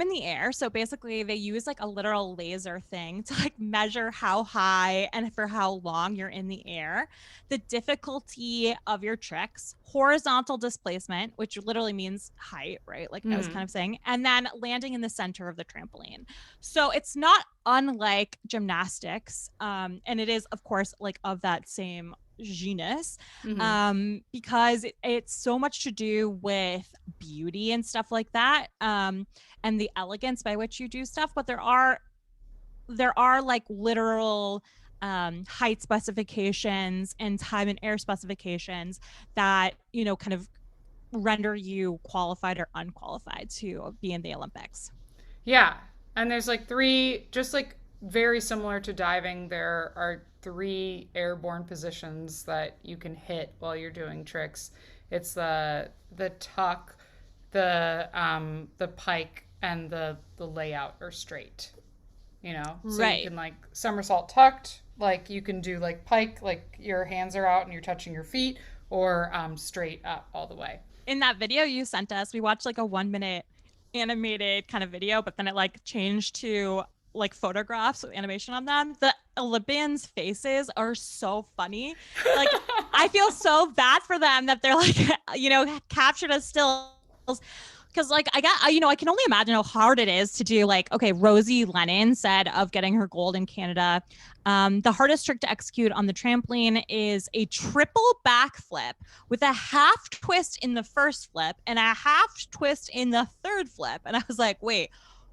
in the air. So basically they use like a literal laser thing to like measure how high and for how long you're in the air, the difficulty of your tricks, horizontal displacement, which literally means height, right? Like I was kind of saying, and then landing in the center of the trampoline. So it's not unlike gymnastics. And it is, of course, like of that same genus, because it's so much to do with beauty and stuff like that, and the elegance by which you do stuff. But there are like literal height specifications and time and air specifications that, you know, kind of render you qualified or unqualified to be in the Olympics. Yeah. And there's like three, just like very similar to diving, there are 3 airborne positions that you can hit while you're doing tricks. It's the tuck, the pike, and the layout or straight. You know? So right. You can like somersault tucked, like you can do like pike, like your hands are out and you're touching your feet, or straight up all the way. In that video you sent us, we watched like a 1-minute animated kind of video, but then it like changed to like photographs with animation on them. The Olympians' faces are so funny. Like I feel so bad for them that they're like, you know, captured as stills. Because like I can only imagine how hard it is to do. Like, okay, Rosie Lennon said of getting her gold in Canada, the hardest trick to execute on the trampoline is a triple backflip with a half twist in the first flip and a half twist in the third flip. And I was like, wait,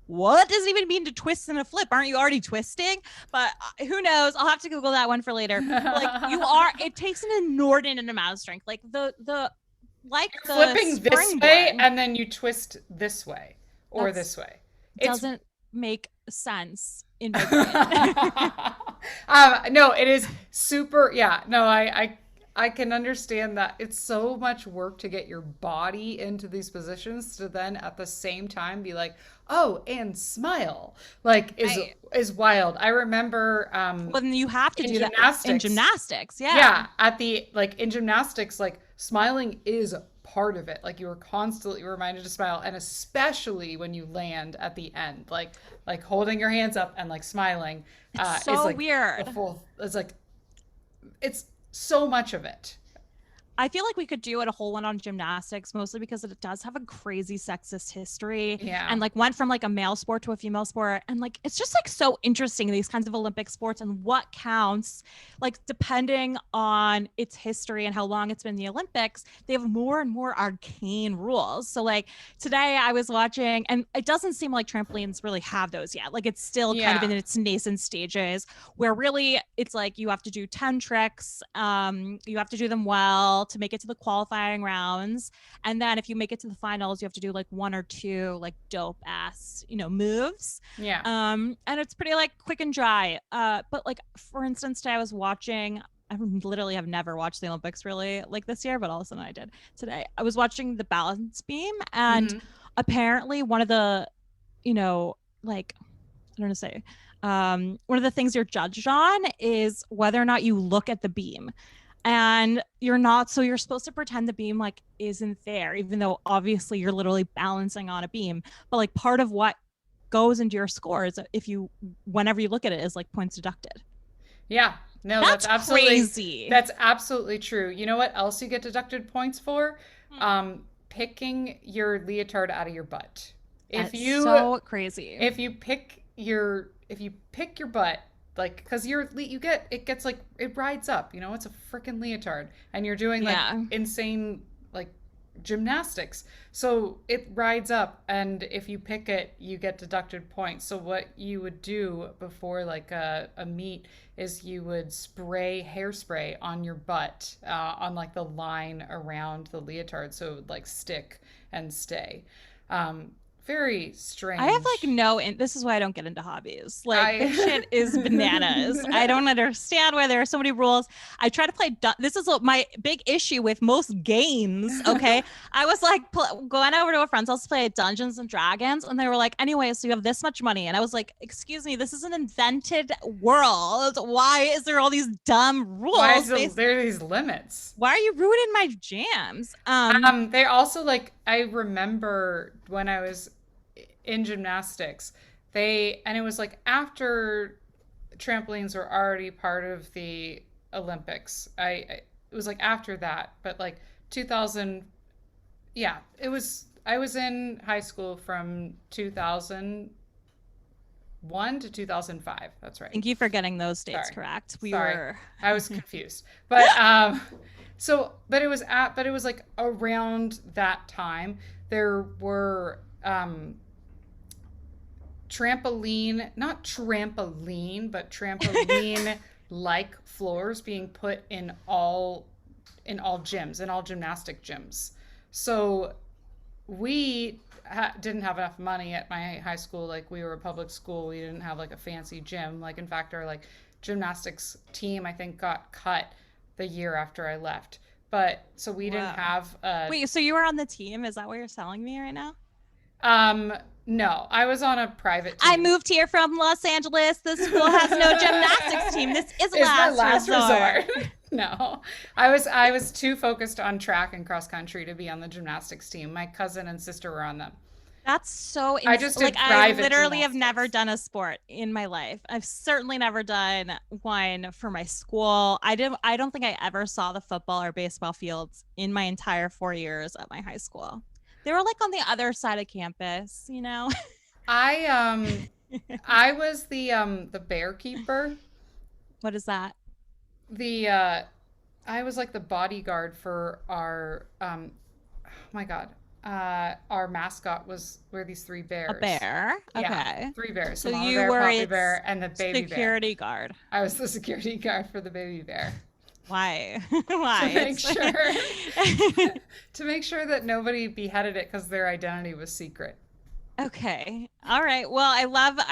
what does it even mean to twist in a flip? Aren't you already twisting? But who knows? I'll have to Google that one for later. Like it takes an inordinate amount of strength. Like the flipping this way and then you twist this way or this way. It doesn't make sense in my brain. No, it is super. Yeah, no, I can understand that. It's so much work to get your body into these positions to then at the same time be like, oh, and smile, like is wild. I remember when you have to do that in gymnastics. Yeah, at the like in gymnastics, like smiling is part of it. Like you were constantly reminded to smile, and especially when you land at the end, like holding your hands up and like smiling. It's so is like weird. It's so much of it. I feel like we could do a whole one on gymnastics, mostly because it does have a crazy sexist history. Yeah. And like went from like a male sport to a female sport. And like, it's just like so interesting, these kinds of Olympic sports and what counts, like depending on its history and how long it's been in the Olympics, they have more and more arcane rules. So like today I was watching, and it doesn't seem like trampolines really have those yet. Like it's still kind of in its nascent stages where really it's like you have to do 10 tricks. You have to do them well to make it to the qualifying rounds, and then if you make it to the finals you have to do like 1 or 2 like dope ass, you know, moves. And it's pretty like quick and dry, but like for instance today I was watching, I literally have never watched the Olympics really like this year, but all of a sudden I did today. I was watching the balance beam, and apparently one of the, you know, like don't know to say. One of the things you're judged on is whether or not you look at the beam. And you're not, so you're supposed to pretend the beam like isn't there, even though obviously you're literally balancing on a beam. But like part of what goes into your score is if you, whenever you look at it, is like points deducted. Yeah. No, That's absolutely crazy. That's absolutely true. You know what else you get deducted points for? Picking your leotard out of your butt. That's so crazy. If you pick your butt, like, because it gets like, it rides up, it's a freaking leotard, and you're doing like insane like gymnastics, so it rides up, and if you pick it, you get deducted points. So what you would do before like a meet is you would spray hairspray on your butt, on like the line around the leotard, so it would like stick and stay. Very strange. I have like this is why I don't get into hobbies. Like this shit is bananas. I don't understand why there are so many rules. I try to play. This is my big issue with most games. Okay. I was like going over to a friend's house to play Dungeons and Dragons, and they were like, anyway, so you have this much money. And I was like, excuse me, this is an invented world. Why is there all these dumb rules? Why is there these limits? Why are you ruining my jams? They also I remember when I was in gymnastics, and it was like after trampolines were already part of the Olympics. It was like after that, but like 2000, yeah, I was in high school from 2001 to 2005. That's right. Thank you for getting those dates correct. I was confused, but but it was like around that time there were not trampoline, but trampoline like floors being put in all gyms, in all gymnastic gyms. So we didn't have enough money at my high school. Like, we were a public school. We didn't have like a fancy gym. Like, in fact, our like gymnastics team, I think, got cut the year after I left. But so we didn't have Wait, so you were on the team? Is that what you're telling me right now? No, I was on a private team. I moved here from Los Angeles. This school has no gymnastics team. This is my last resort. No, I was too focused on track and cross country to be on the gymnastics team. My cousin and sister were on them. That's so I just did I literally have never done a sport in my life. I've certainly never done one for my school. I don't think I ever saw the football or baseball fields in my entire 4 years at my high school. They were like on the other side of campus, I was the bear keeper. What is that? I was like the bodyguard for our oh my God. Our mascot were these three bears. A bear? Okay. Yeah, 3 bears. So Mama you bear, were Poppy bear, and the baby security guard. I was the security guard for the baby bear. Why? Why? To make sure that nobody beheaded it because their identity was secret. Okay. All right. Well, I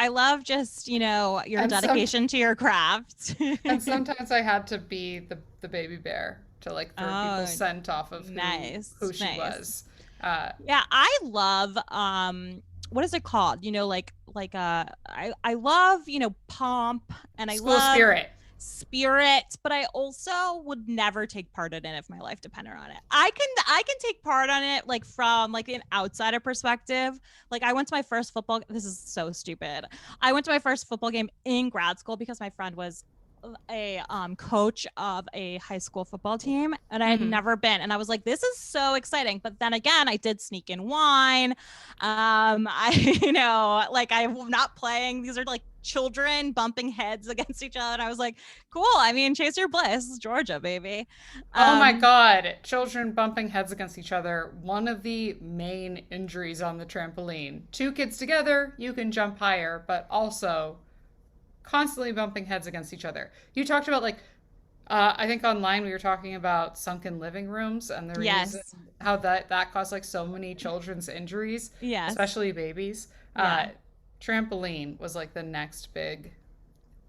love just, your dedication to your craft. And sometimes I had to be the baby bear to like throw people scent off of who she was. Yeah, I love what is it called? I love, pomp, and I love spirit, but I also would never take part in it if my life depended on it. I can take part on it like from like an outsider perspective. Like, I went to my first football, this is so stupid. I went to my first football game in grad school because my friend was a coach of a high school football team, and I had never been, and I was like, this is so exciting. But then again, I did sneak in wine. I'm not playing. These are like children bumping heads against each other, and I was like, cool, I mean, chase your bliss, Georgia, baby. Oh my God, children bumping heads against each other, one of the main injuries on the trampoline. 2 kids together, you can jump higher, but also constantly bumping heads against each other. You talked about I think online we were talking about sunken living rooms and the reason how that caused like so many children's injuries, especially babies. Trampoline was like the next big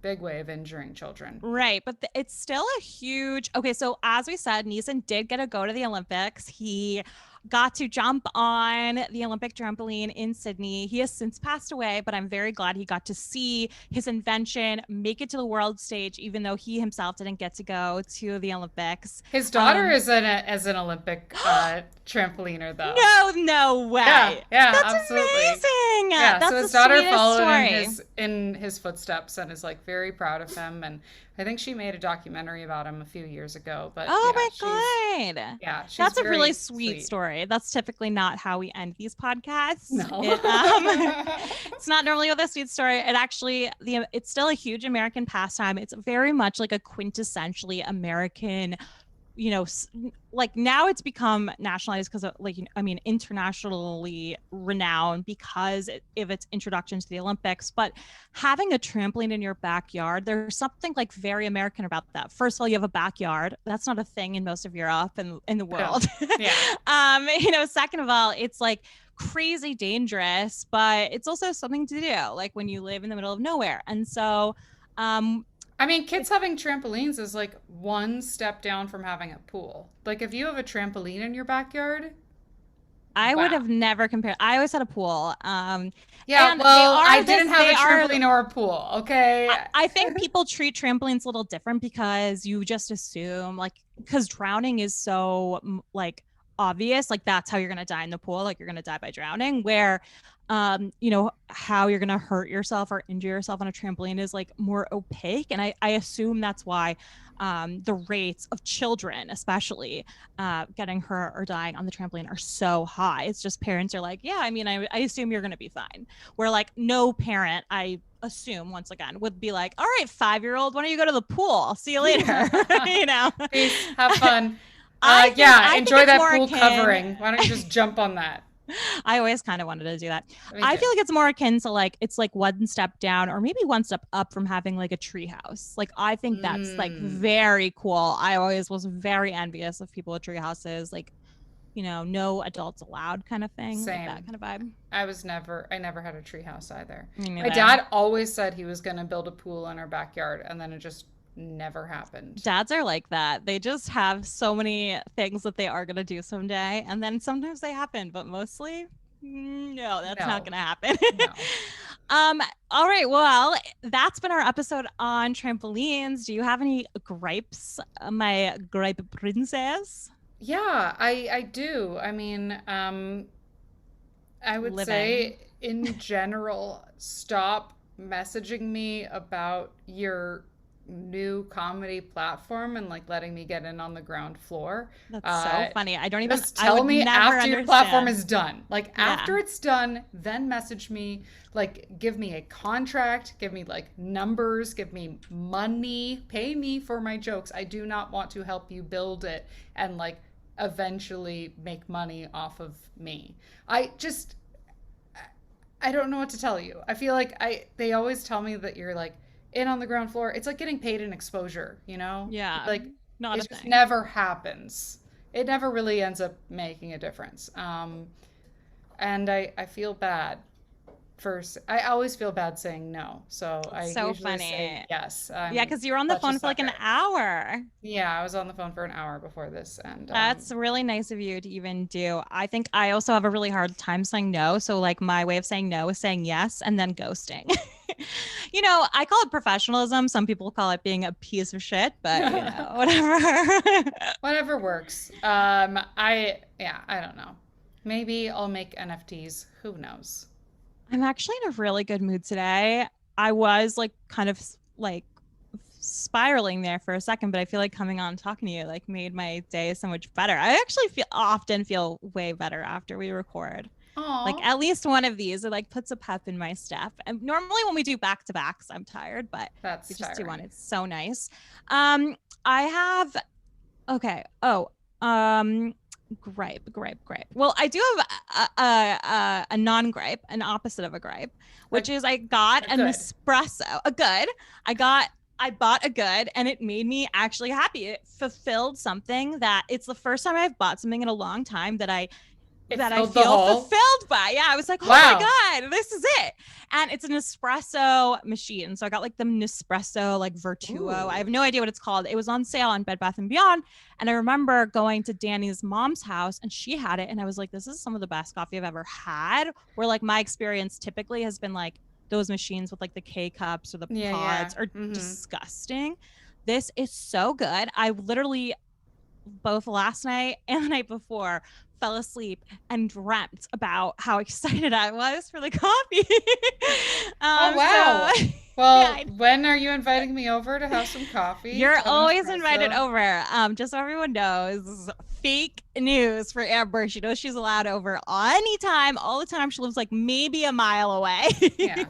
way of injuring children. Right, but it's still a huge. Okay, so as we said, Neeson did get to go to the Olympics. He got to jump on the Olympic trampoline in Sydney. He has since passed away, but I'm very glad he got to see his invention make it to the world stage, even though he himself didn't get to go to the Olympics. His daughter is an Olympic trampoliner, though. No way. Yeah, That's absolutely. amazing. Yeah, That's so his the daughter sweetest followed story. in his footsteps and is like very proud of him. And I think she made a documentary about him a few years ago. But Oh yeah, my God. yeah, she's That's a very really sweet story. That's typically not how we end these podcasts. No. It's not normally with a sweet story. It actually, it's still a huge American pastime. It's very much like a quintessentially American, like now it's become nationalized because of internationally renowned because of its introduction to the Olympics. But having a trampoline in your backyard, there's something like very American about that. First of all, you have a backyard. That's not a thing in most of Europe and in the world. Yeah. Second of all, it's like crazy dangerous, but it's also something to do, like when you live in the middle of nowhere. And so, I mean, kids having trampolines is like one step down from having a pool. Like if you have a trampoline in your backyard, I wow. would have never compared. I always had a pool. Yeah, and well, I didn't have a trampoline or a pool, okay? I think people treat trampolines a little different because you just assume, like, because drowning is so, like, obvious. Like, that's how you're going to die in the pool. Like, you're going to die by drowning. Where, how you're going to hurt yourself or injure yourself on a trampoline is, like, more opaque. And I assume that's why the rates of children, especially getting hurt or dying on the trampoline, are so high. It's just parents are like, yeah, I mean, I assume you're going to be fine. Where like no parent, I assume once again, would be like, all right, 5-year-old, why don't you go to the pool? I'll see you later. Peace, have fun. I enjoy that pool covering. Why don't you just jump on that? I always kind of wanted to do that. I feel like it's more akin to like, it's like one step down or maybe one step up from having like a tree house. Like, I think that's like very cool. I always was very envious of people with tree houses, like, no adults allowed kind of thing. Same. Like that kind of vibe. I never had a tree house either. My dad always said he was going to build a pool in our backyard, and then it just never happened. Dads are like that. They just have so many things that they are going to do someday, and then sometimes they happen, but mostly no, that's not going to happen. No. All right, well, that's been our episode on trampolines. Do you have any gripes, my gripe princess? Yeah, I do. I mean, I would say in general, stop messaging me about your new comedy platform and like letting me get in on the ground floor. That's so funny. I don't even just tell me after your platform is done. Like after it's done, then message me, like give me a contract, give me like numbers, give me money, pay me for my jokes. I do not want to help you build it and like eventually make money off of me. I don't know what to tell you. I feel like they always tell me that you're like in on the ground floor. It's like getting paid in exposure, Yeah. Like not it a just thing. never happens. It never really ends up making a difference. And I feel bad I always feel bad saying no. So I usually say yes. Yeah, because you were on the phone for like an hour. Yeah, I was on the phone for an hour before this. And that's really nice of you to even do. I think I also have a really hard time saying no. So like my way of saying no is saying yes and then ghosting. I call it professionalism. Some people call it being a piece of shit, but whatever. Whatever works. I don't know. Maybe I'll make NFTs. Who knows? I'm actually in a really good mood today. I was like kind of like spiraling there for a second, but I feel like coming on and talking to you like made my day so much better. I actually often feel way better after we record. Aww. Like at least one of these, it like puts a pep in my step. And normally when we do back-to-backs, I'm tired, but we just do one. It's so nice. I have, okay. Gripe. Well, I do have a non-gripe, an opposite of a gripe, which is I got an espresso. I bought a good, and it made me actually happy. It fulfilled something that it's the first time I've bought something in a long time that I that I filled the feel hole? fulfilled by. Yeah, I was like, oh Wow. my God, this is it. And it's an espresso machine. So I got like the Nespresso, like Vertuo. Ooh. I have no idea what it's called. It was on sale on Bed Bath & Beyond. And I remember going to Danny's mom's house and she had it. And I was like, this is some of the best coffee I've ever had. Where like my experience typically has been like those machines with like the K-cups or the pods are disgusting. This is so good. I literally both last night and the night before fell asleep and dreamt about how excited I was for the coffee. Oh, wow. So, Well, yeah, when are you inviting me over to have some coffee? you're Have an always espresso? invited over. Just so everyone knows, this is fake news for Amber. She knows she's allowed over anytime, all the time. She lives like maybe a mile away. Yeah.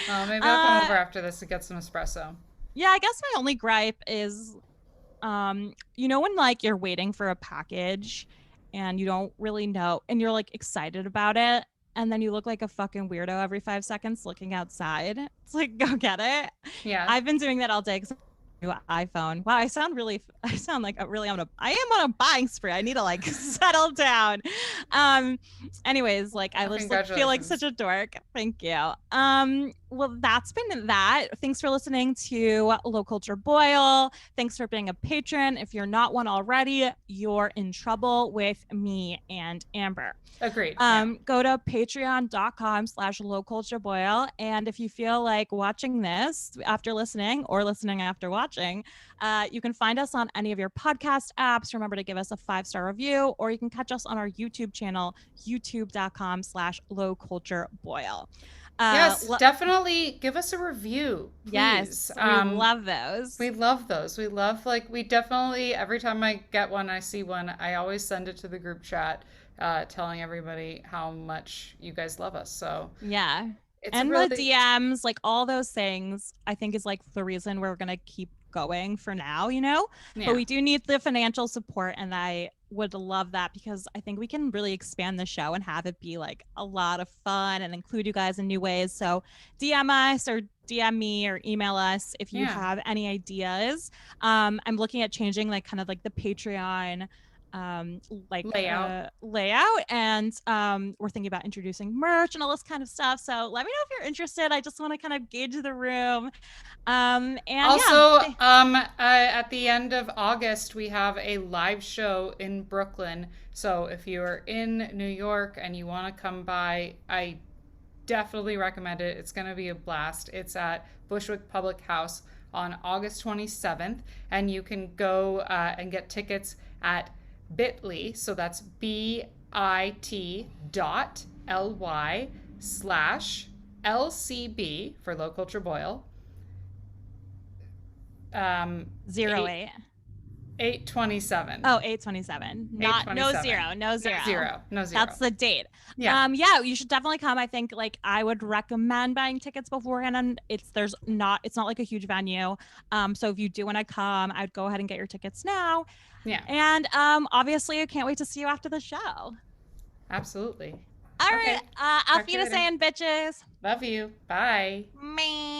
Well, maybe I'll come over after this to get some espresso. Yeah, I guess my only gripe is, you know, when like you're waiting for a package and you don't really know and you're like excited about it and then you look like a fucking weirdo every 5 seconds looking outside. It's like, go get it. Yeah. I've been doing that all day because new iPhone. Wow, I sound like I am on a buying spree. I need to like settle down. Anyways, like I just like, feel like such a dork. Thank you. Well, that's been that. Thanks for listening to Low Culture Boil. Thanks for being a patron. If you're not one already, you're in trouble with me and Amber. Agreed. Go to patreon.com/lowcultureboil. And if you feel like watching this after listening or listening after watching, you can find us on any of your podcast apps. Remember to give us a 5-star review, or you can catch us on our YouTube channel, youtube.com/lowcultureboil. Yes, definitely give us a review, please. Yes, we love those. We love those. We love, like, we definitely, every time I get one, I see one, I always send it to the group chat, telling everybody how much you guys love us. So yeah. It's and really... the DMs, like all those things, I think is like the reason we're going to keep going for now, you know? Yeah. But we do need the financial support, and I would love that because I think we can really expand the show and have it be like a lot of fun and include you guys in new ways. So DM us or DM me or email us if you have any ideas. I'm looking at changing like kind of like the Patreon layout, and we're thinking about introducing merch and all this kind of stuff. So let me know if you're interested. I just want to kind of gauge the room. And also at the end of August we have a live show in Brooklyn, so if you're in New York and you want to come by, I definitely recommend it. It's going to be a blast. It's at Bushwick Public House on August 27th, and you can go and get tickets at bit.ly, so that's bit.ly/LCB for Low Culture Boil. 8/27. Oh, 8/27. Not no zero. No zero. That's the date. Yeah. You should definitely come. I think like I would recommend buying tickets beforehand, and it's not like a huge venue. So if you do want to come, I'd go ahead and get your tickets now. Yeah. And obviously I can't wait to see you after the show. Absolutely. All right. Auf Wiedersehen, bitches. Love you. Bye. Me.